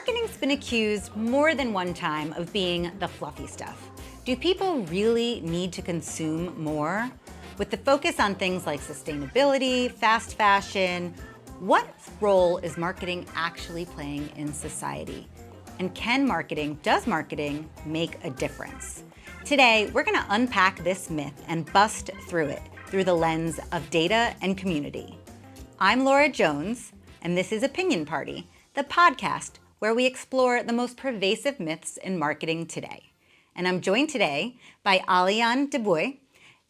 Marketing's been accused more than one time of being the fluffy stuff. Do people really need to consume more? With the focus on things like sustainability, fast fashion, what role is marketing actually playing in society? And does marketing make a difference? Today, we're gonna unpack this myth and bust through it through the lens of data and community. I'm Laura Jones, and this is Opinion Party, the podcast where we explore the most pervasive myths in marketing today. And I'm joined today by Aljan de Boer,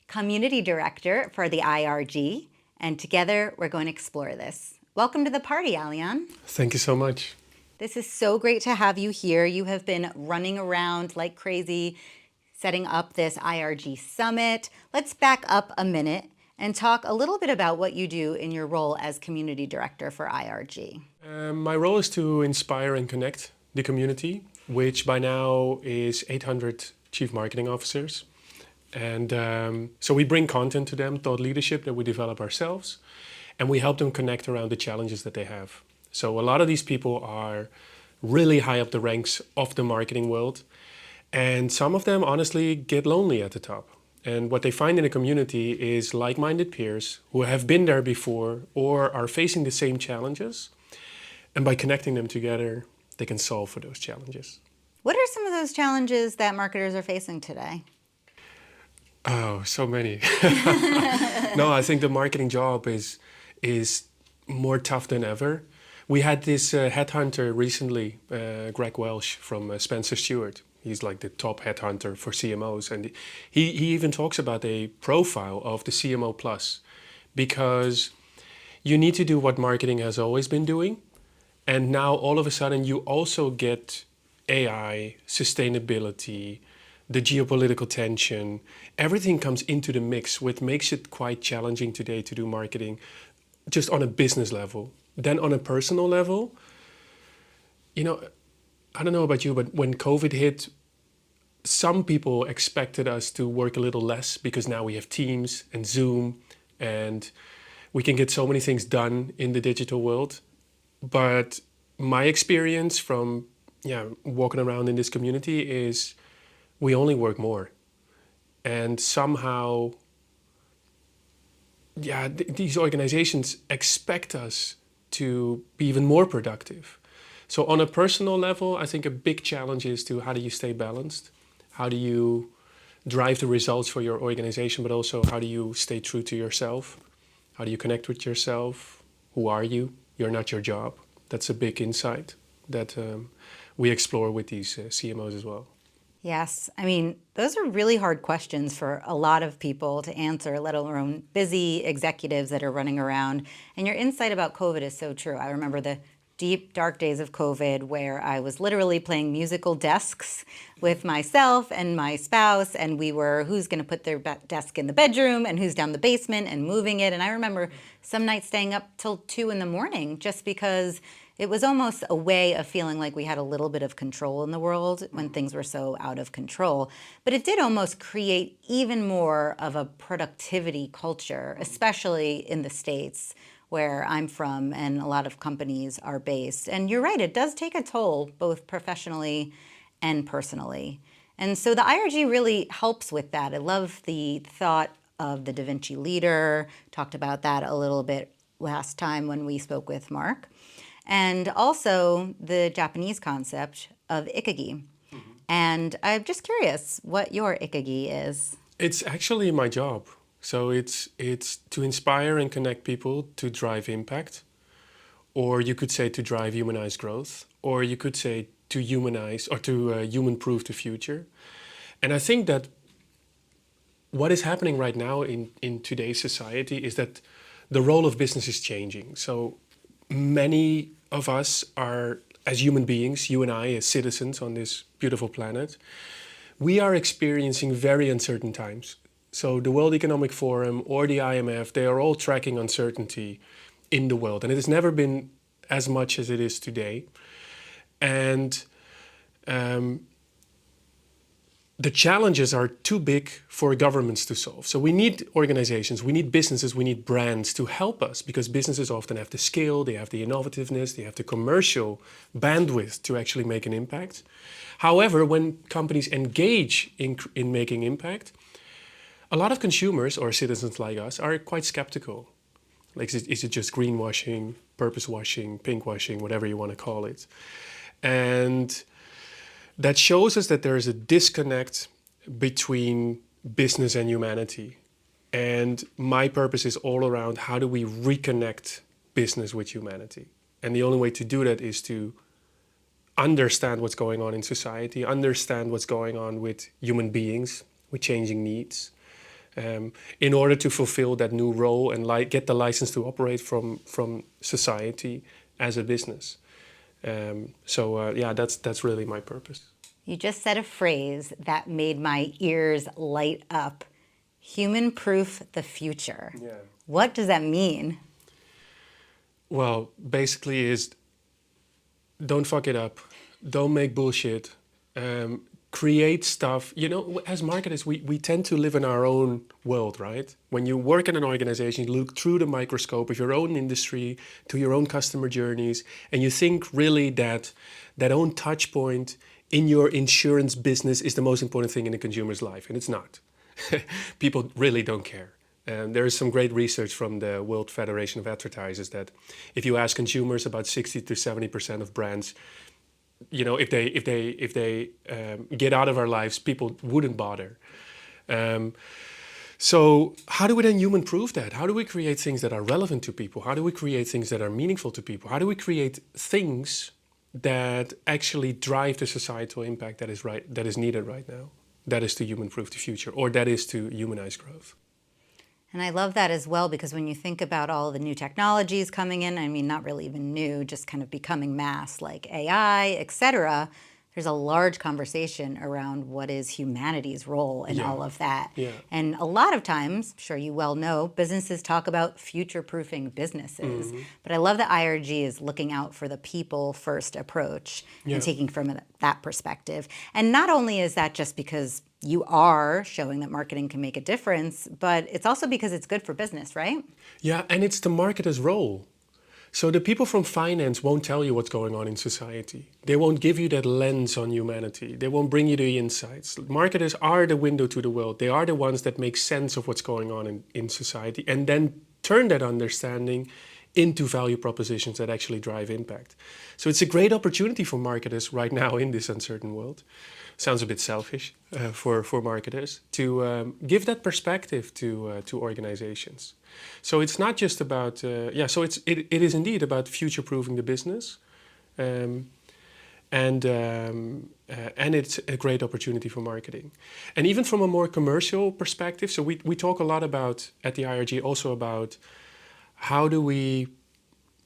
Community Director for the IRG, and together we're going to explore this. Welcome to the party, Aljan. Thank you so much. This is so great to have you here. You have been running around like crazy, setting up this IRG summit. Let's back up a minute and talk a little bit about what you do in your role as Community Director for IRG. My role is to inspire and connect the community, which by now is 800 chief marketing officers. And so we bring content to them, thought leadership that we develop ourselves, and we help them connect around the challenges that they have. So a lot of these people are really high up the ranks of the marketing world, and some of them honestly get lonely at the top. And what they find in a community is like-minded peers who have been there before or are facing the same challenges. And by connecting them together, they can solve for those challenges. What are some of those challenges that marketers are facing today? Oh, so many. No, I think the marketing job is more tough than ever. We had this headhunter recently, Greg Welsh from Spencer Stewart. He's like the top headhunter for CMOs. And he even talks about a profile of the CMO Plus, because you need to do what marketing has always been doing. And now all of a sudden you also get AI, sustainability, the geopolitical tension. Everything comes into the mix, which makes it quite challenging today to do marketing just on a business level. Then on a personal level, I don't know about you, but when COVID hit, some people expected us to work a little less because now we have Teams and Zoom and we can get so many things done in the digital world. But my experience from walking around in this community is we only work more. And somehow, these organizations expect us to be even more productive. So on a personal level, I think a big challenge is how do you stay balanced? How do you drive the results for your organization, but also how do you stay true to yourself? How do you connect with yourself? Who are you? You're not your job. That's a big insight that we explore with these CMOs as well. Yes, I mean, those are really hard questions for a lot of people to answer, let alone busy executives that are running around. And your insight about COVID is so true. I remember the deep, dark days of COVID where I was literally playing musical desks with myself and my spouse, and we were, who's going to put their desk in the bedroom and who's down the basement and moving it. And I remember some nights staying up till 2 a.m. just because it was almost a way of feeling like we had a little bit of control in the world when things were so out of control. But it did almost create even more of a productivity culture, especially in the States, where I'm from and a lot of companies are based. And you're right, it does take a toll, both professionally and personally. And so the IRG really helps with that. I love the thought of the Da Vinci leader, talked about that a little bit last time when we spoke with Mark. And also the Japanese concept of Ikigai. Mm-hmm. And I'm just curious what your Ikigai is. It's actually my job. So it's to inspire and connect people to drive impact, or you could say to drive humanized growth, or you could say to humanize or to human-proof the future. And I think that what is happening right now in today's society is that the role of business is changing. So many of us are, as human beings, you and I as citizens on this beautiful planet, we are experiencing very uncertain times. So the World Economic Forum or the IMF, they are all tracking uncertainty in the world. And it has never been as much as it is today. And the challenges are too big for governments to solve. So we need organizations, we need businesses, we need brands to help us, because businesses often have the skill, they have the innovativeness, they have the commercial bandwidth to actually make an impact. However, when companies engage in making impact, a lot of consumers or citizens like us are quite skeptical. Like, is it just greenwashing, purpose washing, pink washing, whatever you want to call it? And that shows us that there is a disconnect between business and humanity. And my purpose is all around how do we reconnect business with humanity. And the only way to do that is to understand what's going on in society, understand what's going on with human beings, with changing needs, in order to fulfill that new role and get the license to operate from society as a business. That's really my purpose. You just said a phrase that made my ears light up. Human-proof the future. Yeah. What does that mean? Well, basically is don't fuck it up. Don't make bullshit. Create stuff. You know, as marketers, we tend to live in our own world, right? When you work in an organization, you look through the microscope of your own industry to your own customer journeys, and you think really that own touch point in your insurance business is the most important thing in a consumer's life, and it's not. People really don't care. There is some great research from the World Federation of Advertisers that if you ask consumers, about 60 to 70% of brands, you know, if they get out of our lives, people wouldn't bother. So how do we then human-proof that? How do we create things that are relevant to people? How do we create things that are meaningful to people? How do we create things that actually drive the societal impact that is needed right now? That is to human-proof the future, or that is to humanize growth. And I love that as well, because when you think about all the new technologies coming in, I mean, not really even new, just kind of becoming mass, like AI, et cetera, there's a large conversation around what is humanity's role in all of that. Yeah. And a lot of times, I'm sure you well know, businesses talk about future-proofing businesses. Mm-hmm. But I love that IRG is looking out for the people-first approach and taking from that perspective. And not only is that just because you are showing that marketing can make a difference, but it's also because it's good for business, right? Yeah, and it's the marketer's role. So the people from finance won't tell you what's going on in society. They won't give you that lens on humanity. They won't bring you the insights. Marketers are the window to the world. They are the ones that make sense of what's going on in society and then turn that understanding into value propositions that actually drive impact. So it's a great opportunity for marketers right now in this uncertain world. Sounds a bit selfish for marketers to give that perspective to organizations. So it's not just about So it is indeed about future-proofing the business, and it's a great opportunity for marketing. And even from a more commercial perspective, so we talk a lot about at the IRG also about how do we.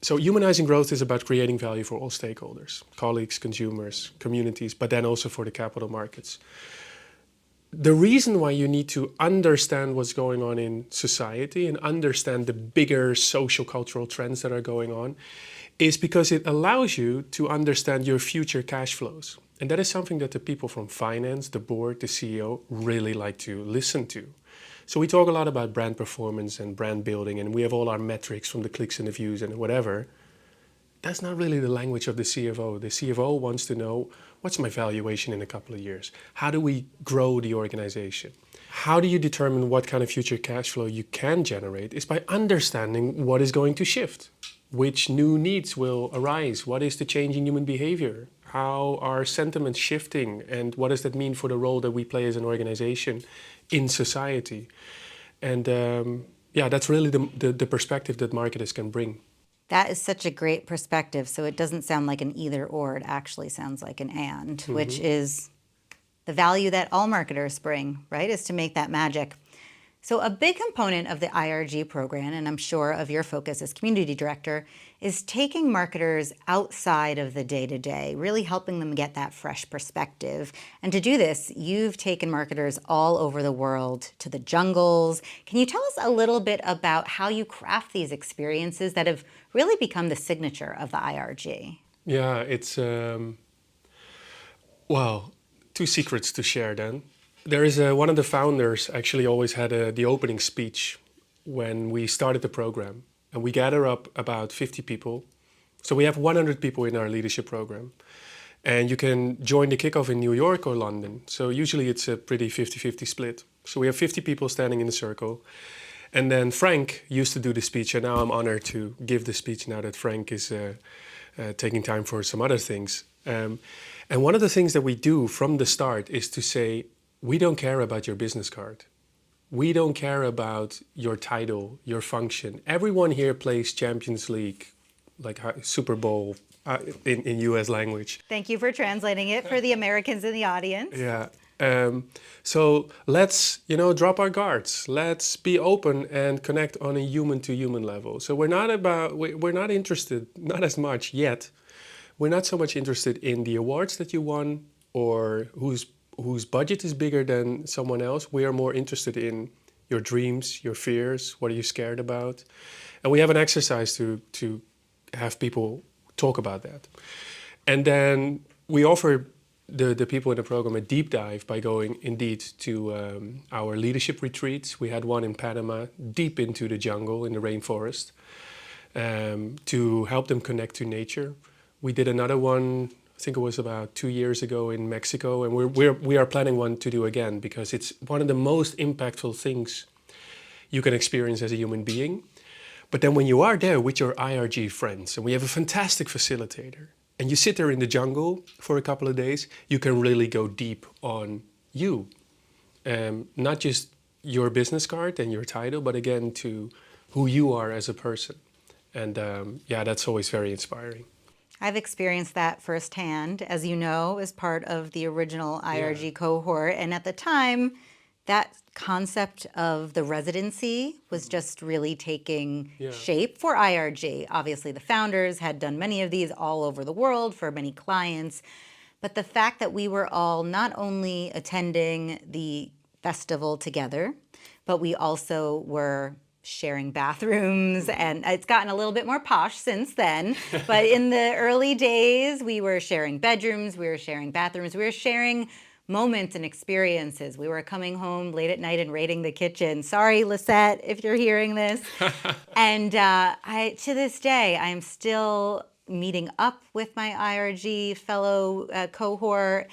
So humanizing growth is about creating value for all stakeholders, colleagues, consumers, communities, but then also for the capital markets. The reason why you need to understand what's going on in society and understand the bigger social cultural trends that are going on is because it allows you to understand your future cash flows. And that is something that the people from finance, the board, the CEO really like to listen to. So we talk a lot about brand performance and brand building, and we have all our metrics from the clicks and the views and whatever. That's not really the language of the CFO. The CFO wants to know, what's my valuation in a couple of years? How do we grow the organization? How do you determine what kind of future cash flow you can generate? Is by understanding what is going to shift. Which new needs will arise? What is the change in human behavior? How are sentiments shifting? And what does that mean for the role that we play as an organization in society? And that's really the perspective that marketers can bring. That is such a great perspective. So it doesn't sound like an either or, it actually sounds like an and, mm-hmm. which is the value that all marketers bring, right, is to make that magic. So a big component of the IRG program, and I'm sure of your focus as community director, is taking marketers outside of the day-to-day, really helping them get that fresh perspective. And to do this, you've taken marketers all over the world to the jungles. Can you tell us a little bit about how you craft these experiences that have really become the signature of the IRG? Yeah, it's, two secrets to share then. There is one of the founders actually always had the opening speech when we started the program. And we gather up about 50 people. So we have 100 people in our leadership program. And you can join the kickoff in New York or London. So usually it's a pretty 50-50 split. So we have 50 people standing in a circle. And then Frank used to do the speech, and now I'm honored to give the speech now that Frank is taking time for some other things. And one of the things that we do from the start is to say, we don't care about your business card. We don't care about your title, your function. Everyone here plays Champions League, like Super Bowl in US language. Thank you for translating it for the Americans in the audience. Yeah. So let's, drop our guards. Let's be open and connect on a human-to-human level. So we're not interested, not as much yet. We're not so much interested in the awards that you won or whose budget is bigger than someone else. We are more interested in your dreams, your fears, what are you scared about? And we have an exercise to have people talk about that. And then we offer the people in the program a deep dive by going indeed to our leadership retreats. We had one in Panama, deep into the jungle in the rainforest, to help them connect to nature. We did another one, I think it was about 2 years ago in Mexico, and we are planning one to do again because it's one of the most impactful things you can experience as a human being. But then when you are there with your IRG friends, and we have a fantastic facilitator, and you sit there in the jungle for a couple of days, you can really go deep on you. Not just your business card and your title, but again to who you are as a person. And that's always very inspiring. I've experienced that firsthand, as you know, as part of the original IRG cohort. And at the time, that concept of the residency was just really taking shape for IRG. Obviously, the founders had done many of these all over the world for many clients. But the fact that we were all not only attending the festival together, but we also were sharing bathrooms, and it's gotten a little bit more posh since then. But in the early days, we were sharing bedrooms, we were sharing bathrooms, we were sharing moments and experiences. We were coming home late at night and raiding the kitchen. Sorry, Lisette, if you're hearing this. And to this day, I am still meeting up with my IRG fellow cohort.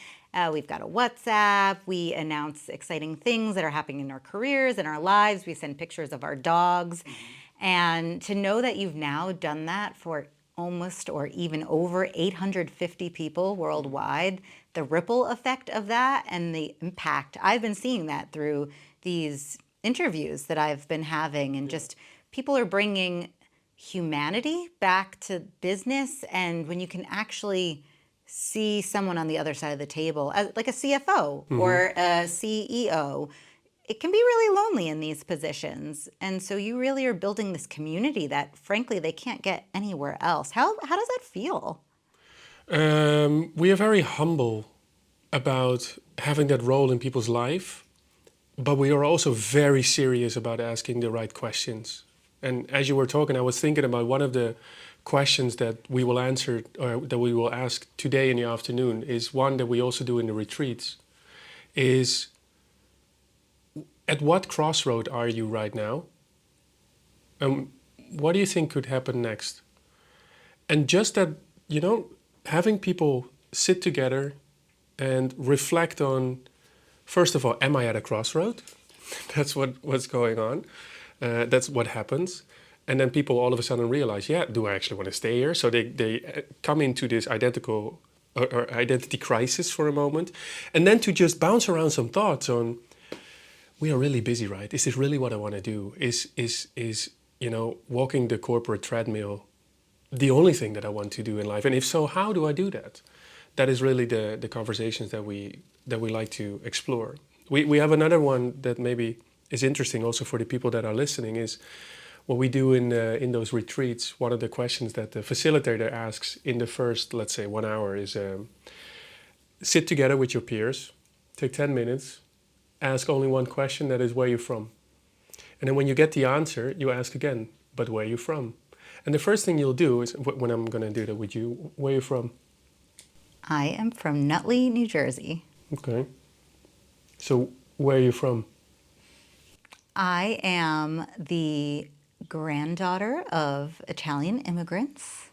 We've got a WhatsApp. We announce exciting things that are happening in our careers, in our lives. We send pictures of our dogs. And to know that you've now done that for almost or even over 850 people worldwide, the ripple effect of that and the impact, I've been seeing that through these interviews that I've been having, and just people are bringing humanity back to business. And when you can actually see someone on the other side of the table, like a CFO or a CEO, it can be really lonely in these positions. And so you really are building this community that, frankly, they can't get anywhere else. How does that feel? We are very humble about having that role in people's life, but we are also very serious about asking the right questions. And as you were talking, I was thinking about one of the questions that we will answer, or that we will ask today in the afternoon, is one that we also do in the retreats, is at what crossroad are you right now? And what do you think could happen next? And just that, having people sit together and reflect on, first of all, am I at a crossroad? That's what's going on. That's what happens. And then people all of a sudden realize, do I actually want to stay here? So they come into this identity crisis for a moment. And then to just bounce around some thoughts on, we are really busy, right? Is this really what I want to do? Is walking the corporate treadmill the only thing that I want to do in life? And if so, how do I do that? That is really the conversations that we like to explore. We have another one that maybe is interesting also for the people that are listening, is what we do in those retreats. One of the questions that the facilitator asks in the first, let's say, 1 hour is sit together with your peers, take 10 minutes, ask only one question, that is, where you're from. And then when you get the answer, you ask again, but where are you from? And the first thing you'll do is, when I'm going to do that with you, where are you from? I am from Nutley, New Jersey. Okay. So Where are you from? I am the granddaughter of Italian immigrants,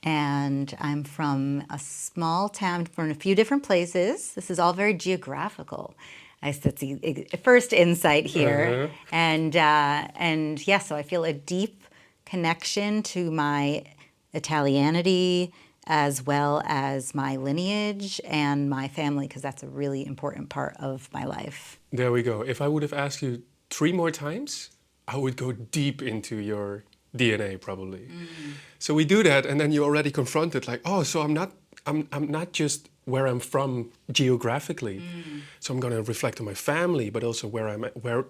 and I'm from a small town, from a few different places. This is all very geographical. That's the first insight here, and yeah, so I feel a deep connection to my Italianity as well as my lineage and my family, because that's a really important part of my life. There we go. If I would have asked you 3 more times, I would go deep into your DNA probably. So we do that, and then you already confronted like, oh, so I'm not just where I'm from geographically. So I'm going to reflect on my family, but also where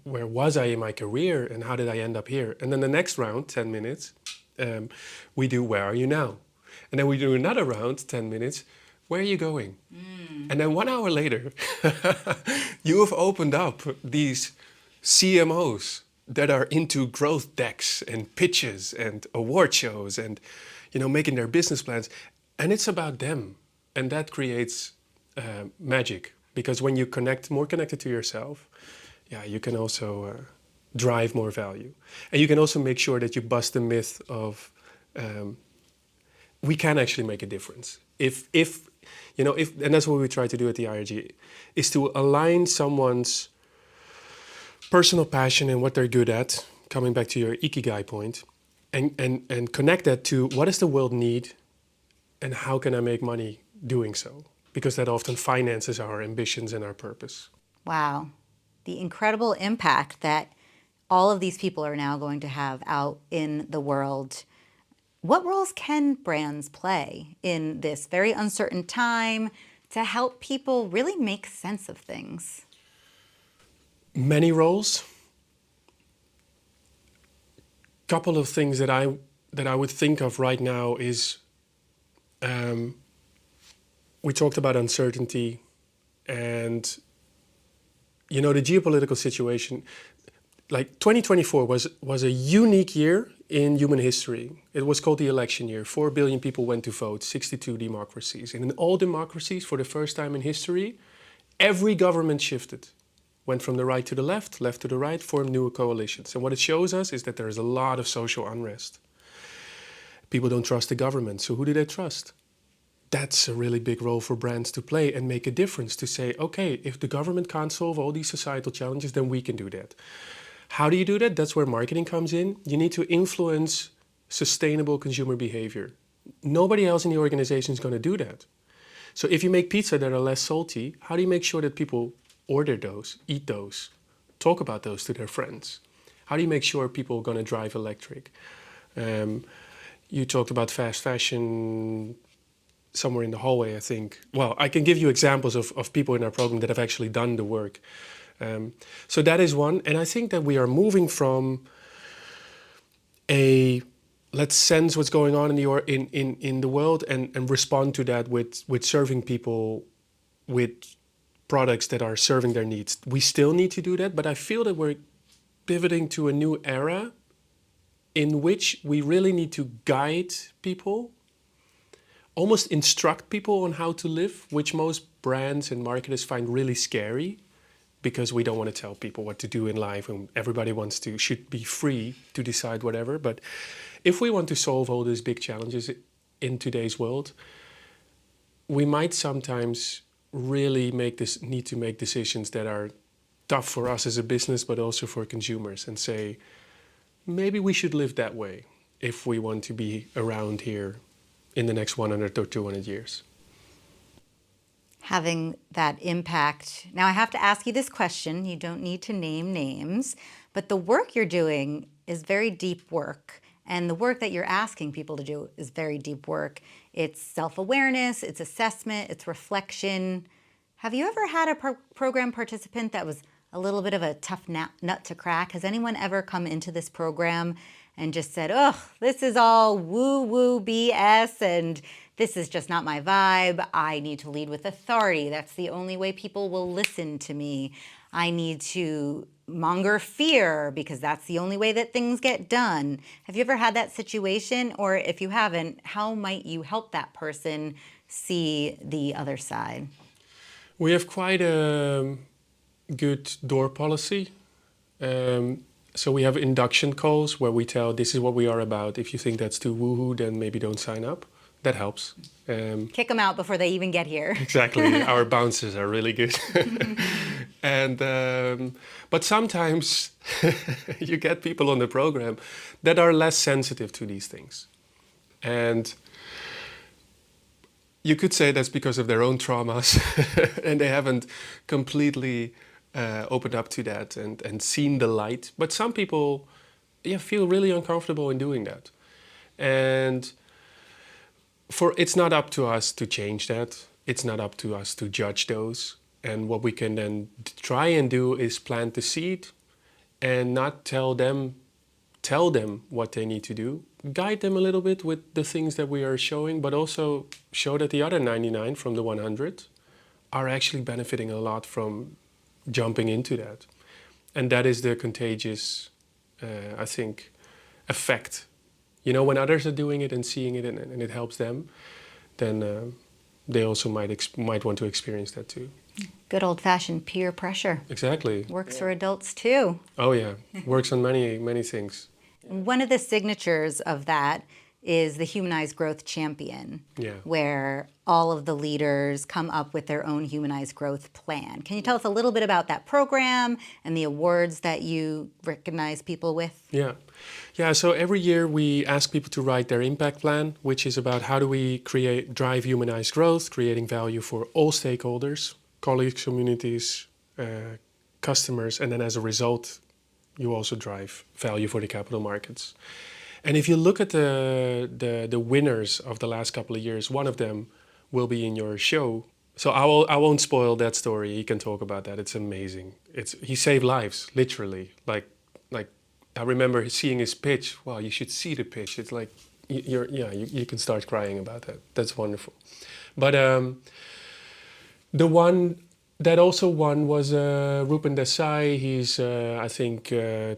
was I in my career, and how did I end up here? And then the next round, 10 minutes, we do where are you now? And then we do another round, 10 minutes, where are you going? And then 1 hour later, you have opened up these CMOs that are into growth decks and pitches and award shows and, making their business plans. And it's about them. And that creates magic. Because when you more connected to yourself, yeah, you can also drive more value. And you can also make sure that you bust the myth of we can actually make a difference. If and that's what we try to do at the IRG, is to align someone's personal passion and what they're good at, coming back to your Ikigai point, and connect that to what does the world need and how can I make money doing so? Because that often finances our ambitions and our purpose. Wow. The incredible impact that all of these people are now going to have out in the world. What roles can brands play in this very uncertain time to help people really make sense of things? Many roles. Couple of things that I would think of right now is we talked about uncertainty and the geopolitical situation. Like 2024 was a unique year in human history. It was called the election year. 4 billion people went to vote, 62 democracies. And in all democracies, for the first time in history, every government shifted. Went from the right to the left to the right, formed new coalitions. And what it shows us is that there is a lot of social unrest. People don't trust the government, so who do they trust? That's a really big role for brands to play and make a difference, to say, okay, if the government can't solve all these societal challenges, then we can do that. How do you do that? That's where marketing comes in. You need to influence sustainable consumer behavior. Nobody else in the organization is going to do that. So if you make pizza that are less salty, how do you make sure that people order those, eat those, talk about those to their friends? How do you make sure people are going to drive electric? You talked about fast fashion somewhere in the hallway, I think. Well, I can give you examples of people in our program that have actually done the work. So that is one. And I think that we are moving from let's sense what's going on in the world and respond to that with serving people with products that are serving their needs. We still need to do that, but I feel that we're pivoting to a new era in which we really need to guide people, almost instruct people on how to live, which most brands and marketers find really scary, because we don't want to tell people what to do in life, and everybody should be free to decide whatever. But if we want to solve all these big challenges in today's world, we might sometimes really need to make decisions that are tough for us as a business, but also for consumers, and say, maybe we should live that way if we want to be around here in the next 100 or 200 years. Having that impact. Now I have to ask you this question. You don't need to name names, but the work you're doing is very deep work. And the work that you're asking people to do is very deep work. It's self-awareness, it's assessment, it's reflection. Have you ever had a program participant that was a little bit of a tough nut to crack? Has anyone ever come into this program and just said, oh, this is all woo-woo BS and this is just not my vibe. I need to lead with authority. That's the only way people will listen to me. I need to monger fear because that's the only way that things get done. Have you ever had that situation? Or if you haven't, how might you help that person see the other side? We have quite a good door policy. So we have induction calls where we tell this is what we are about. If you think that's too woohoo, then maybe don't sign up. That helps. Kick them out before they even get here. Exactly. Our bouncers are really good. And but sometimes you get people on the program that are less sensitive to these things. And you could say that's because of their own traumas and they haven't completely opened up to that and seen the light. But some people feel really uncomfortable in doing that. And it's not up to us to change that. It's not up to us to judge those. And what we can then try and do is plant the seed and not tell them what they need to do. Guide them a little bit with the things that we are showing, but also show that the other 99 from the 100 are actually benefiting a lot from jumping into that. And that is the contagious, I think, effect. You know, when others are doing it and seeing it and it helps them, then they also might want to experience that too. Good old-fashioned peer pressure. Exactly. Works for adults too. Oh yeah, works on many things. One of the signatures of that is the Humanized Growth Champion, where all of the leaders come up with their own Humanized Growth plan. Can you tell us a little bit about that program and the awards that you recognize people with? Yeah. So every year we ask people to write their impact plan, which is about how do we drive humanized growth, creating value for all stakeholders, colleagues, communities, customers, and then as a result, you also drive value for the capital markets. And if you look at the winners of the last couple of years, one of them will be in your show. So I won't spoil that story. He can talk about that. It's amazing. He saved lives, literally. Like I remember seeing his pitch. Wow, you should see the pitch. It's like you can start crying about that. That's wonderful. But the one that also won was Rupen Desai. He's, I think,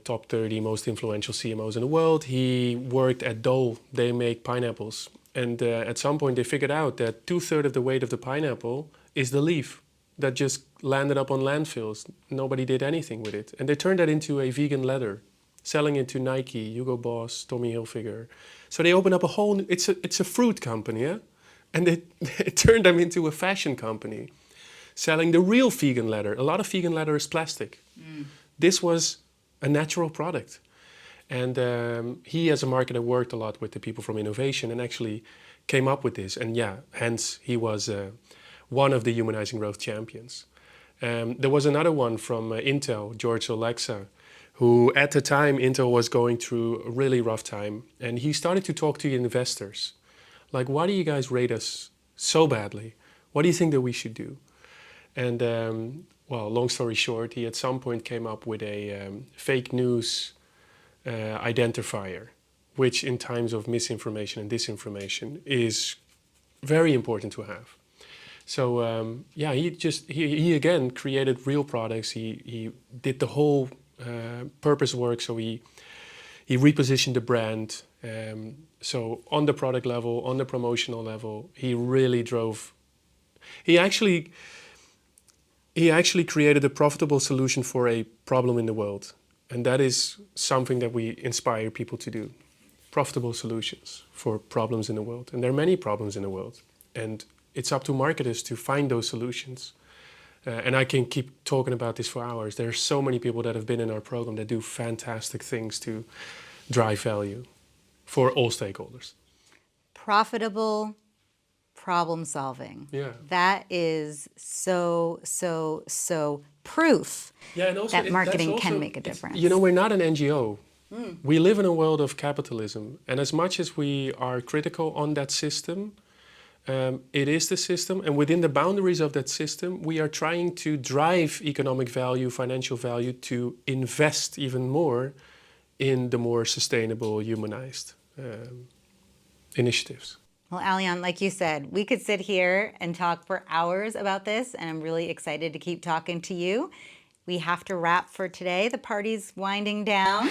top 30 most influential CMOs in the world. He worked at Dole. They make pineapples. And at some point they figured out that 2/3 of the weight of the pineapple is the leaf that just landed up on landfills. Nobody did anything with it. And they turned that into a vegan leather, selling it to Nike, Hugo Boss, Tommy Hilfiger. So they opened up a whole, it's a fruit company, yeah? And they turned them into a fashion company, selling the real vegan leather. A lot of vegan leather is plastic. This was a natural product. And he, as a marketer, worked a lot with the people from innovation and actually came up with this. And hence he was one of the Humanizing Growth champions. There was another one from Intel, George Olexa, who at the time Intel was going through a really rough time. And he started to talk to investors. Like, why do you guys rate us so badly? What do you think that we should do? And long story short, he at some point came up with a fake news identifier, which in times of misinformation and disinformation is very important to have. So he again created real products. He did the whole purpose work. So he repositioned the brand. So on the product level, on the promotional level, he really drove. He actually created a profitable solution for a problem in the world. And that is something that we inspire people to do. Profitable solutions for problems in the world. And there are many problems in the world. And it's up to marketers to find those solutions. And I can keep talking about this for hours. There are so many people that have been in our program that do fantastic things to drive value for all stakeholders. Profitable problem solving. Yeah. That is so proof that marketing can make a difference. You know, we're not an NGO. We live in a world of capitalism. And as much as we are critical on that system, it is the system. And within the boundaries of that system, we are trying to drive economic value, financial value, to invest even more in the more sustainable, humanized initiatives. Well, Aljan, like you said, we could sit here and talk for hours about this, and I'm really excited to keep talking to you. We have to wrap for today. The party's winding down.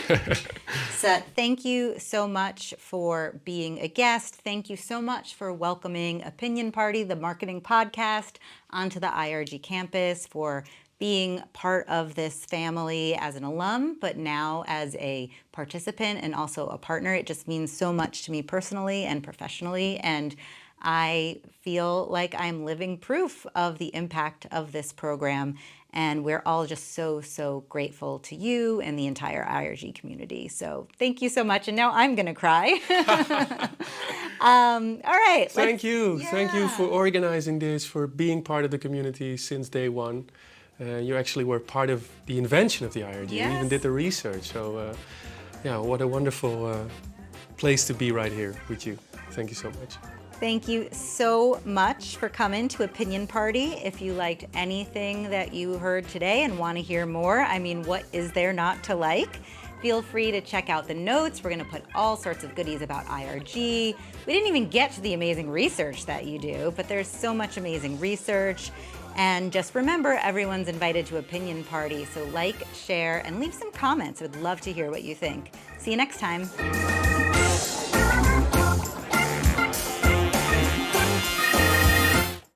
So thank you so much for being a guest. Thank you so much for welcoming Opinion Party, the marketing podcast, onto the IRG campus, for being part of this family as an alum, but now as a participant and also a partner. It just means so much to me personally and professionally. And I feel like I'm living proof of the impact of this program. And we're all just so, so grateful to you and the entire IRG community. So thank you so much. And now I'm going to cry. All right. Thank you. Thank you for organizing this, for being part of the community since day one. You actually were part of the invention of the IRG. You even did the research. So yeah, what a wonderful place to be right here with you. Thank you so much. Thank you so much for coming to Opinion Party. If you liked anything that you heard today and want to hear more, I mean, what is there not to like? Feel free to check out the notes. We're going to put all sorts of goodies about IRG. We didn't even get to the amazing research that you do, but there's so much amazing research. And just remember, everyone's invited to Opinion Party. So like, share, and leave some comments. I would love to hear what you think. See you next time.